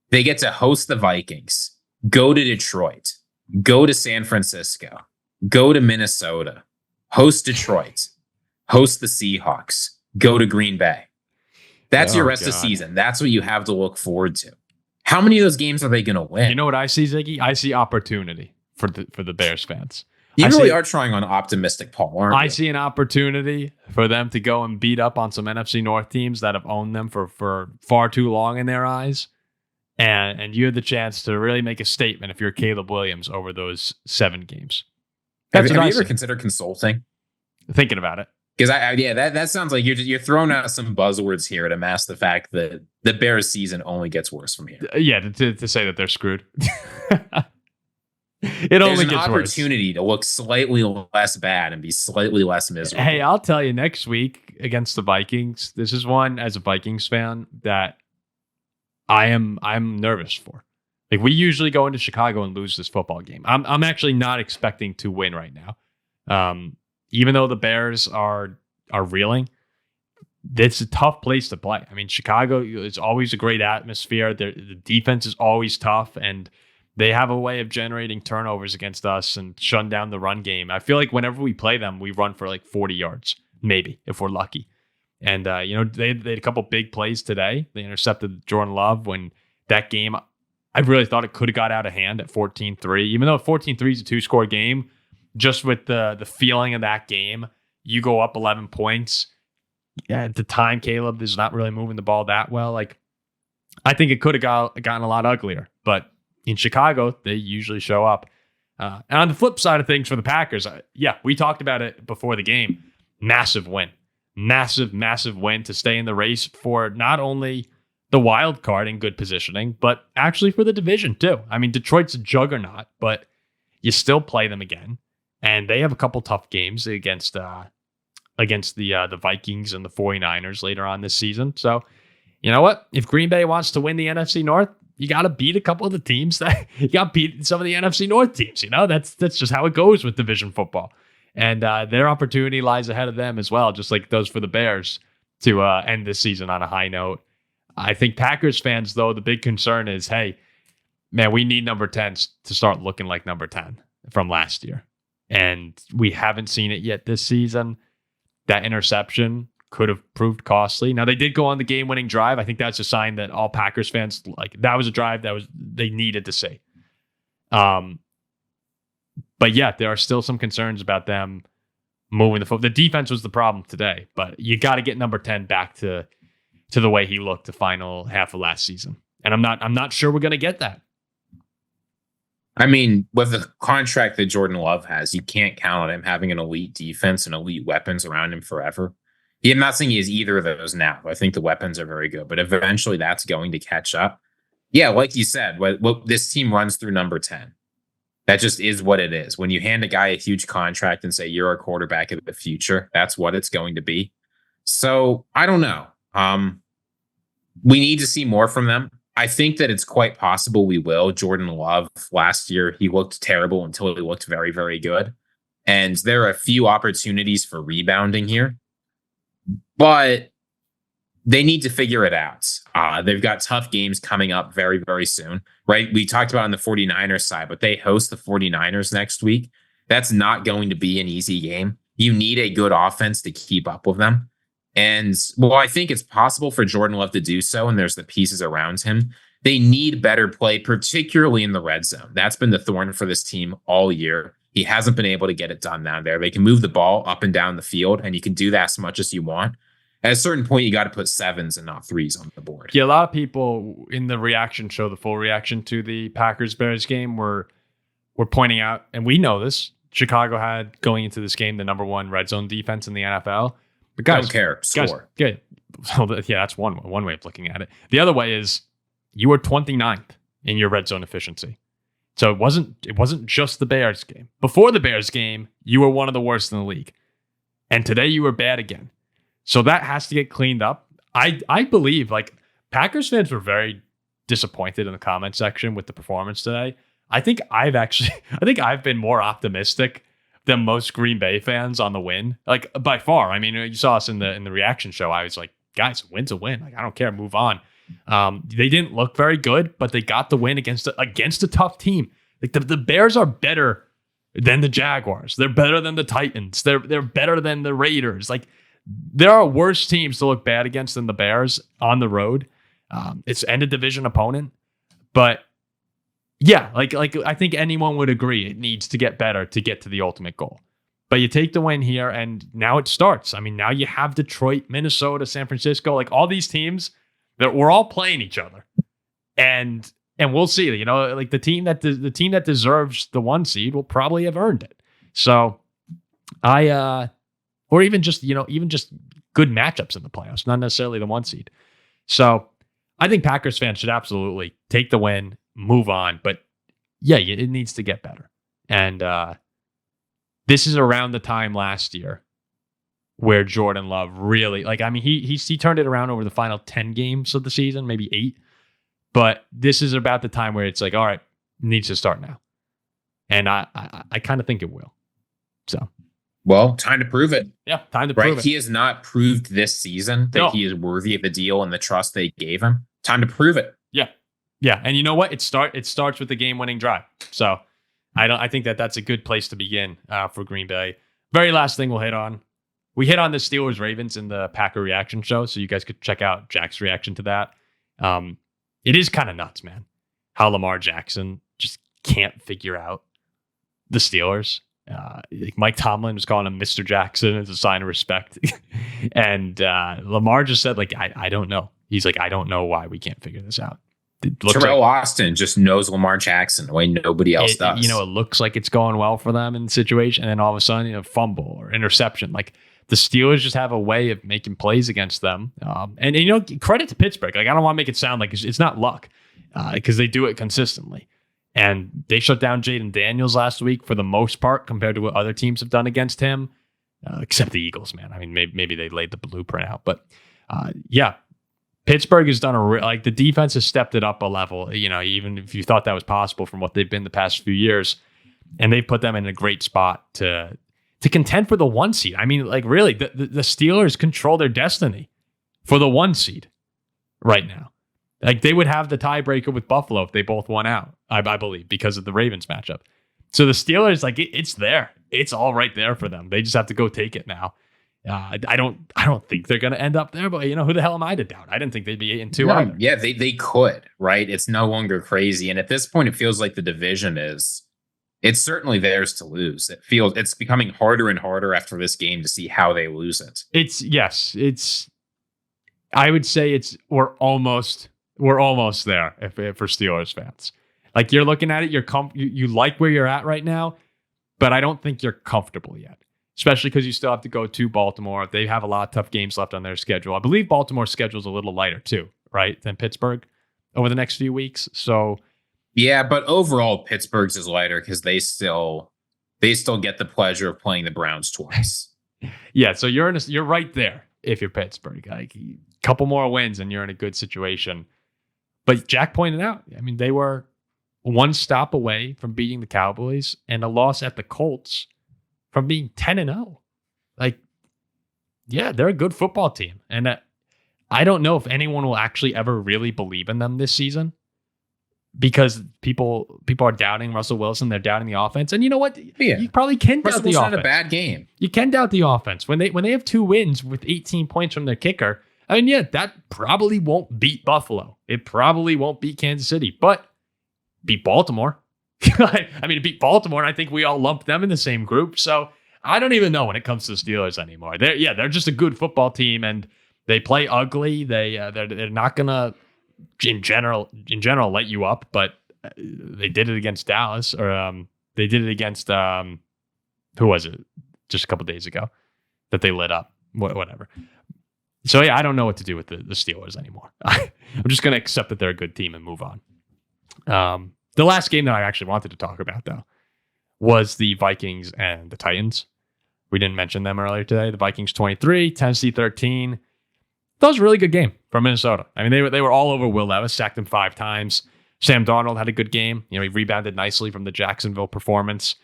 They get to host the Vikings, go to Detroit, go to San Francisco, go to Minnesota, host Detroit, host the Seahawks, go to Green Bay. That's your rest of season. That's what you have to look forward to. How many of those games are they going to win? You know what I see, Ziggy? I see opportunity for the Bears fans. You really are trying on optimistic, Paul, aren't you? I see an opportunity for them to go and beat up on some NFC North teams that have owned them for far too long in their eyes. And you have the chance to really make a statement if you're Caleb Williams over those 7 games. Have you ever considered consulting? Thinking about it. Because that sounds like you're throwing out some buzzwords here to mask the fact that the Bears season only gets worse from here. Yeah, to say that they're screwed. There's an opportunity to look slightly less bad and be slightly less miserable. Hey, I'll tell you, next week against the Vikings, this is one as a Vikings fan that I'm nervous for. We usually go into Chicago and lose this football game. I'm actually not expecting to win right now. Even though the Bears are reeling, it's a tough place to play. I mean, Chicago is always a great atmosphere. The defense is always tough, and they have a way of generating turnovers against us and shutting down the run game. I feel like whenever we play them, we run for like 40 yards, maybe, if we're lucky. And, they had a couple big plays today. They intercepted Jordan Love when that game, I really thought it could have got out of hand at 14-3. Even though 14-3 is a 2-score game, just with the feeling of that game, you go up 11 points. Yeah, at the time, Caleb is not really moving the ball that well. Like, I think it could have gotten a lot uglier. But in Chicago, they usually show up. And on the flip side of things for the Packers, we talked about it before the game. Massive win. Massive win to stay in the race for not only the wild card in good positioning, but actually for the division too. I mean, Detroit's a juggernaut, but you still play them again. And they have a couple tough games against the Vikings and the 49ers later on this season. So, you know what? If Green Bay wants to win the NFC North, you got to beat a couple of the teams you got to beat some of the NFC North teams. That's just how it goes with division football. And their opportunity lies ahead of them as well, just like it does for the Bears to end this season on a high note. I think Packers fans, though, the big concern is, hey, man, we need number 10 to start looking like number 10 from last year. And we haven't seen it yet this season. That interception could have proved costly. Now, they did go on the game-winning drive. I think that's a sign that all Packers fans, like, that was a drive they needed to see. But yeah, there are still some concerns about them moving the football. The defense was the problem today, but you got to get number 10 back to the way he looked the final half of last season. And I'm not sure we're going to get that. I mean, with the contract that Jordan Love has, you can't count on him having an elite defense and elite weapons around him forever. I'm not saying he has either of those now. I think the weapons are very good, but eventually that's going to catch up. Yeah, like you said, what this team runs through number 10. That just is what it is. When you hand a guy a huge contract and say you're a quarterback of the future, that's what it's going to be. So I don't know. We need to see more from them. I think that it's quite possible we will. Jordan Love last year, he looked terrible until he looked very, very good. And there are a few opportunities for rebounding here, but they need to figure it out. They've got tough games coming up very, very soon, right? We talked about on the 49ers side, but they host the 49ers next week. That's not going to be an easy game. You need a good offense to keep up with them. And well, I think it's possible for Jordan Love to do so, and there's the pieces around him. They need better play, particularly in the red zone. That's been the thorn for this team all year. He hasn't been able to get it done down there. They can move the ball up and down the field, and you can do that as much as you want. At a certain point, you got to put 7s and not 3s on the board. Yeah, a lot of people in the reaction show, the full reaction to the Packers-Bears game, were pointing out, and we know this, Chicago had, going into this game, the number 1 red zone defense in the NFL. But guys, don't care. Score. Guys, yeah, that's one way of looking at it. The other way is you were 29th in your red zone efficiency. So it wasn't just the Bears game. Before the Bears game, you were one of the worst in the league. And today you were bad again. So that has to get cleaned up. I believe, like, Packers fans were very disappointed in the comment section with the performance today. I think I've been more optimistic than most Green Bay fans on the win, like, by far. I mean, you saw us in the reaction show. I was like, guys, a win's a win. Like, I don't care. Move on. They didn't look very good, but they got the win against a tough team. Like, the Bears are better than the Jaguars. They're better than the Titans. They're better than the Raiders. Like, there are worse teams to look bad against than the Bears on the road. It's end of division opponent, but yeah, like I think anyone would agree it needs to get better to get to the ultimate goal. But you take the win here, and now it starts. I mean, now you have Detroit, Minnesota, San Francisco, like all these teams that we're all playing each other, and we'll see. You know, like the team that deserves the 1 seed will probably have earned it. So or even just good matchups in the playoffs, not necessarily the 1 seed. So I think Packers fans should absolutely take the win, move on. But yeah, it needs to get better. And this is around the time last year where Jordan Love really, like, I mean, he turned it around over the final 10 games of the season, maybe 8. But this is about the time where it's like, all right, needs to start now. And I kind of think it will. So. Well, time to prove it. Yeah, time to prove it. He has not proved this season that he is worthy of the deal and the trust they gave him. Time to prove it. Yeah. Yeah, and you know what? It starts with the game-winning drive. So I think that's a good place to begin for Green Bay. Very last thing we'll hit on. We hit on the Steelers Ravens in the Packer reaction show, so you guys could check out Jack's reaction to that. It is kind of nuts, man, how Lamar Jackson just can't figure out the Steelers. Like Mike Tomlin was calling him Mr. Jackson as a sign of respect. And Lamar just said, like, I don't know. He's like, I don't know why we can't figure this out. Terrell Austin just knows Lamar Jackson the way nobody else does. It looks like it's going well for them in the situation, and then all of a sudden, fumble or interception. Like the Steelers just have a way of making plays against them. And credit to Pittsburgh. Like I don't want to make it sound like it's not luck because they do it consistently. And they shut down Jaden Daniels last week for the most part compared to what other teams have done against him, except the Eagles, man. I mean, maybe they laid the blueprint out, but yeah. Pittsburgh has done the defense has stepped it up a level, even if you thought that was possible from what they've been the past few years. And they've put them in a great spot to contend for the 1 seed. I mean, like really, the Steelers control their destiny for the 1 seed right now. Like they would have the tiebreaker with Buffalo if they both won out, I believe, because of the Ravens matchup. So the Steelers, like it's there. It's all right there for them. They just have to go take it now. I don't think they're going to end up there, but who the hell am I to doubt? I didn't think they'd be 8-2 either. Yeah, they could, right? It's no longer crazy. And at this point, it feels like the division it's certainly theirs to lose. It's becoming harder and harder after this game to see how they lose it. I would say we're almost there for Steelers fans. Like you're looking at it, you like where you're at right now, but I don't think you're comfortable yet. Especially because you still have to go to Baltimore. They have a lot of tough games left on their schedule. I believe Baltimore's schedule is a little lighter too, right, than Pittsburgh over the next few weeks. So, yeah, but overall, Pittsburgh's is lighter because they still get the pleasure of playing the Browns twice. Yeah, so you're right there if you're Pittsburgh. Like a couple more wins and you're in a good situation. But Jack pointed out, I mean, they were one stop away from beating the Cowboys and a loss at the Colts from being 10-0. Like, yeah, they're a good football team. And I don't know if anyone will actually ever really believe in them this season because people are doubting Russell Wilson. They're doubting the offense. And you know what? Yeah. You probably can doubt the offense. Had a bad game. You can doubt the offense. When they have 2 wins with 18 points from their kicker, I mean, yeah, that probably won't beat Buffalo. It probably won't beat Kansas City, but beat Baltimore. I mean, beat Baltimore, and I think we all lump them in the same group. So I don't even know when it comes to the Steelers anymore. They're just a good football team, and they play ugly. They're not gonna, in general, let you up. But they did it against Dallas, or they did it against who was it? Just a couple days ago that they lit up. Whatever. So yeah, I don't know what to do with the Steelers anymore. I'm just gonna accept that they're a good team and move on. The last game that I actually wanted to talk about, though, was the Vikings and the Titans. We didn't mention them earlier today. The Vikings 23, Tennessee 13. That was a really good game from Minnesota. I mean, they were all over Will Levis, sacked him 5 times. Sam Darnold had a good game. He rebounded nicely from the Jacksonville performance.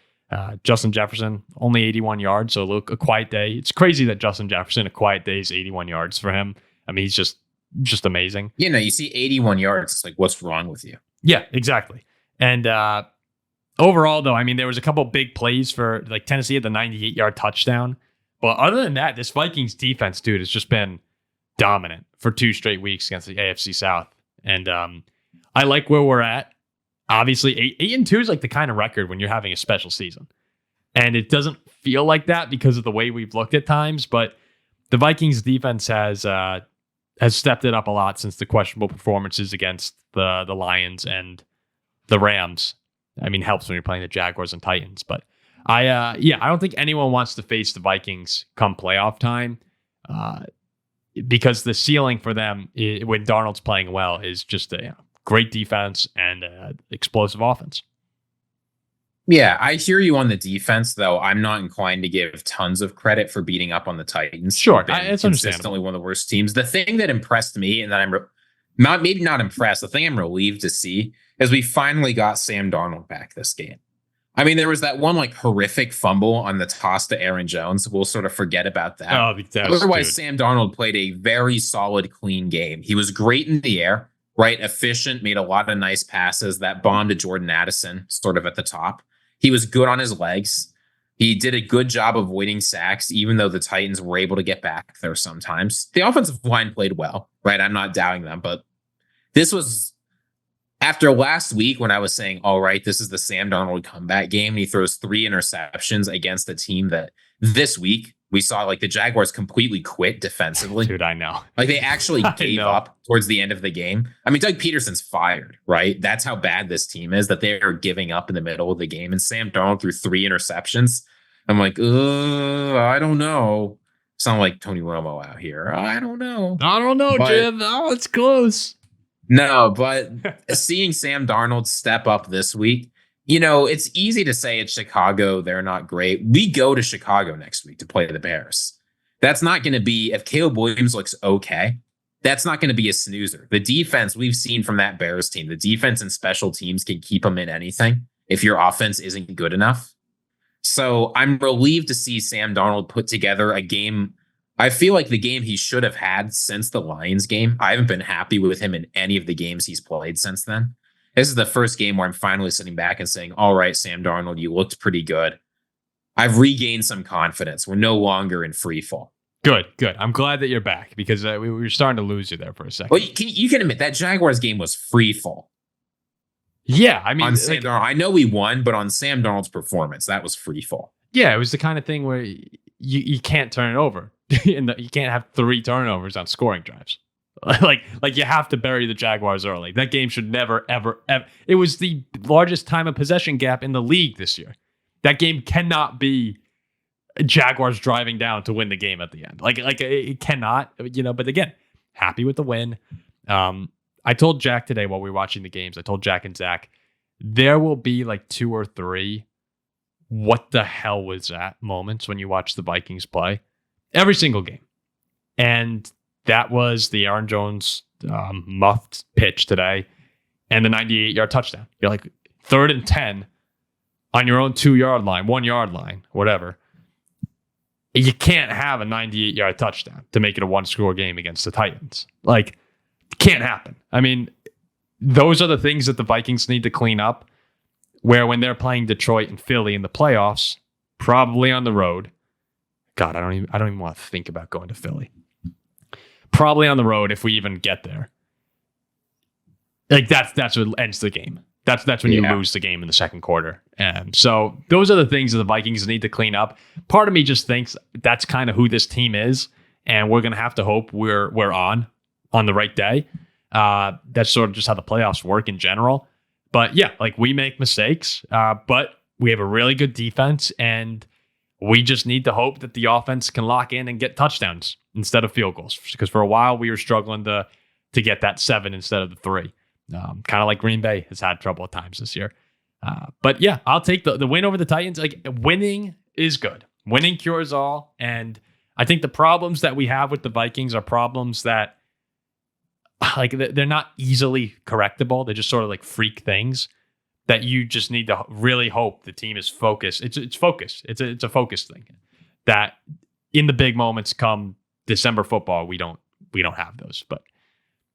Justin Jefferson, only 81 yards, so a quiet day. It's crazy that Justin Jefferson, a quiet day is 81 yards for him. I mean, he's just amazing. You see 81 yards. It's like, what's wrong with you? Yeah, exactly. And overall, though, I mean, there was a couple big plays for like Tennessee had the 98-yard touchdown. But other than that, this Vikings defense, dude, has just been dominant for 2 straight weeks against the AFC South. And I like where we're at. Obviously, 8-2 is like the kind of record when you're having a special season. And it doesn't feel like that because of the way we've looked at times. But the Vikings defense has stepped it up a lot since the questionable performances against the Lions and the Rams. I mean, helps when you're playing the Jaguars and Titans. But I don't think anyone wants to face the Vikings come playoff time because the ceiling for them when Darnold's playing well is just a great defense and explosive offense. Yeah, I hear you on the defense, though. I'm not inclined to give tons of credit for beating up on the Titans. Sure, it's consistently one of the worst teams. The thing that impressed me, and that I'm maybe not impressed, the thing I'm relieved to see is we finally got Sam Darnold back this game. I mean, there was that one horrific fumble on the toss to Aaron Jones. We'll sort of forget about that. Otherwise, Sam Darnold played a very solid, clean game. He was great in the air. right? Efficient, made a lot of nice passes. That bomb to Jordan Addison, sort of at the top. He was good on his legs. He did a good job avoiding sacks, even though the Titans were able to get back there sometimes. The offensive line played well, right? I'm not doubting them, but this was after last week when I was saying, all right, this is the Sam Darnold comeback game. And he throws 3 interceptions against a team that this week we saw like the Jaguars completely quit defensively. Dude, I know. Like they actually gave up towards the end of the game. I mean, Doug Peterson's fired, right? That's how bad this team is, that they are giving up in the middle of the game. And Sam Darnold threw 3 interceptions. I'm like, I don't know. Sound like Tony Romo out here. I don't know, Jim. Oh, it's close. No, but seeing Sam Darnold step up this week, it's easy to say it's Chicago. They're not great. We go to Chicago next week to play the Bears. That's not going to be, if Caleb Williams looks okay, that's not going to be a snoozer. The defense we've seen from that Bears team, the defense and special teams can keep them in anything if your offense isn't good enough. So I'm relieved to see Sam Darnold put together a game. I feel like the game he should have had since the Lions game. I haven't been happy with him in any of the games he's played since then. This is the first game where I'm finally sitting back and saying, all right, Sam Darnold, you looked pretty good. I've regained some confidence. We're no longer in free fall. Good. I'm glad that you're back because we were starting to lose you there for a second. Well, you can admit that Jaguars game was free fall. Yeah, I mean, on Sam Darnold, I know we won, but on Sam Darnold's performance, that was free fall. Yeah, it was the kind of thing where you can't turn it over. You can't have 3 turnovers on scoring drives. like you have to bury the Jaguars early. That game should never, ever. It was the largest time of possession gap in the league this year. That game cannot be Jaguars driving down to win the game at the end. Like it cannot. But again, happy with the win. I told Jack today while we were watching the games. I told Jack and Zach there will be like 2 or 3. What the hell was that moments when you watch the Vikings play every single game. And that was the Aaron Jones muffed pitch today and the 98-yard touchdown. You're like 3rd and 10 on your own 2-yard line, 1-yard line, whatever. You can't have a 98-yard touchdown to make it a 1-score game against the Titans. Like, can't happen. I mean, those are the things that the Vikings need to clean up, where when they're playing Detroit and Philly in the playoffs, probably on the road. God, I don't even want to think about going to Philly. Probably on the road if we even get there. Like that's what ends the game. That's when you lose the game in the second quarter. And so those are the things that the Vikings need to clean up. Part of me just thinks that's kind of who this team is, and we're gonna have to hope we're on the right day. That's sort of just how the playoffs work in general. But yeah, like we make mistakes, but we have a really good defense, and we just need to hope that the offense can lock in and get touchdowns instead of field goals. Because for a while we were struggling to get that 7 instead of the 3. Kind of like Green Bay has had trouble at times this year. But yeah, I'll take the win over the Titans. Like, winning is good. Winning cures all. And I think the problems that we have with the Vikings are problems that, like, they're not easily correctable. They're just sort of like freak things that you just need to really hope the team is focused. It's focused. It's a focused thing that in the big moments come December football, we don't have those. But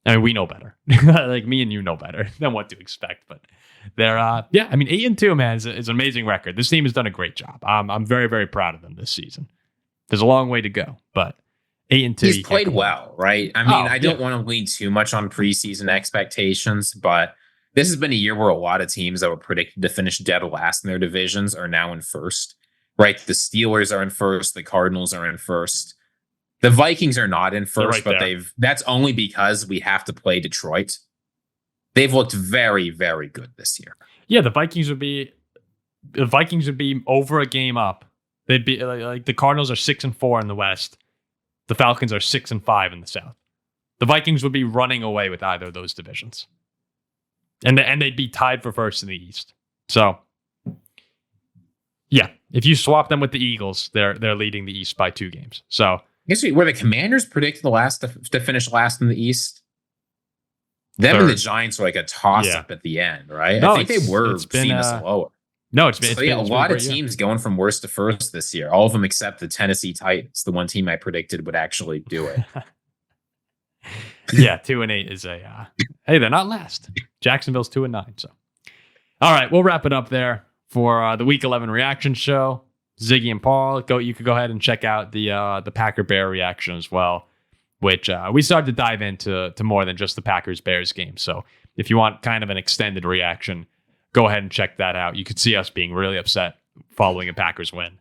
I mean, we know better. Like, me and you know better than what to expect. But they're 8-2, man, is an amazing record. This team has done a great job. I'm very, very proud of them this season. There's a long way to go, but 8-2. He's played well, right? I mean, I don't want to lean too much on preseason expectations, but this has been a year where a lot of teams that were predicted to finish dead last in their divisions are now in first, right? The Steelers are in first. The Cardinals are in first. The Vikings are not in first, but that's only because we have to play Detroit. They've looked very, very good this year. Yeah, the Vikings would be over a game up. They'd be like the Cardinals are 6-4 in the West. The Falcons are 6-5 in the South. The Vikings would be running away with either of those divisions. And they'd be tied for first in the East. So, yeah, if you swap them with the Eagles, they're leading the East by 2 games. So, I guess were the Commanders predicted to finish last in the East? Them and the Giants were like a toss-up at the end, right? No, I think they were seen as lower. No, it's been a lot of teams going from worst to first this year. All of them except the Tennessee Titans, the one team I predicted would actually do it. Yeah, 2-8 is a hey, they're not last. Jacksonville's 2-9. So, all right, we'll wrap it up there for the Week 11 reaction show. Ziggy and Paul, you could go ahead and check out the Packer Bear reaction as well, which we started to dive into more than just the Packers Bears game. So, if you want kind of an extended reaction, go ahead and check that out. You could see us being really upset following a Packers win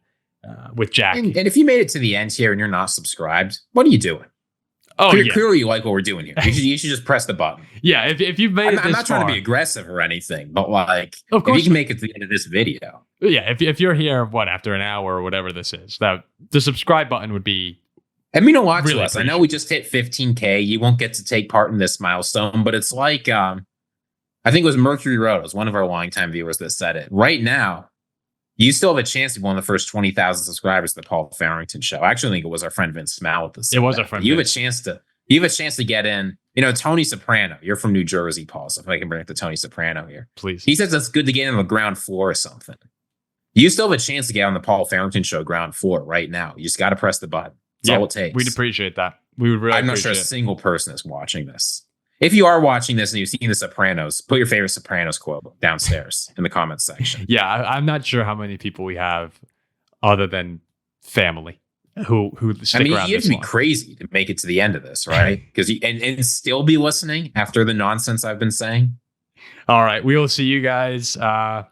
with Jack. And if you made it to the end here and you're not subscribed, what are you doing? Oh, yeah. Clearly you like what we're doing here. You should just press the button. Yeah, if you've made it this I'm not trying far, to be aggressive or anything, but like, of course, if you can make it to the end of this video. Yeah, if you're here, after an hour or whatever this is, that the subscribe button would be. I mean a lot really to us. I know we just hit 15K. You won't get to take part in this milestone, but it's like, I think it was Mercury Road. It was one of our longtime viewers that said it. Right now, you still have a chance to be one of the first 20,000 subscribers to the Paul Farrington Show. I actually think it was our friend Vince Mallett. It was our friend. You have a chance to. You have a chance to get in. You know, Tony Soprano. You're from New Jersey, Paul. So if I can bring up the Tony Soprano here, please. He says it's good to get in on the ground floor or something. You still have a chance to get on the Paul Farrington Show ground floor right now. You just got to press the button. That's all it takes. We'd appreciate that. We would really. I'm not sure a single person is watching this. If you are watching this and you've seen The Sopranos, put your favorite Sopranos quote downstairs in the comments section. Yeah, I'm not sure how many people we have other than family who stick around. You have to be crazy to make it to the end of this, right? Because and still be listening after the nonsense I've been saying. All right, we will see you guys. I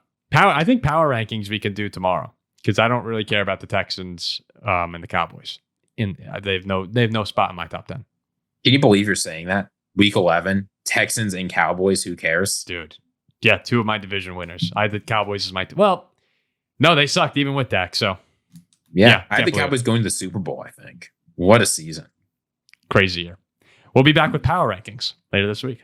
think power rankings we can do tomorrow because I don't really care about the Texans and the Cowboys. They have no spot in my top 10. Can you believe you're saying that? Week 11, Texans and Cowboys. Who cares, dude? Yeah, two of my division winners. I had the Cowboys as my. Well, no, they sucked even with Dak. So. Yeah, I had the Cowboys going to the Super Bowl, I think. What a season. Crazy year. We'll be back with power rankings later this week.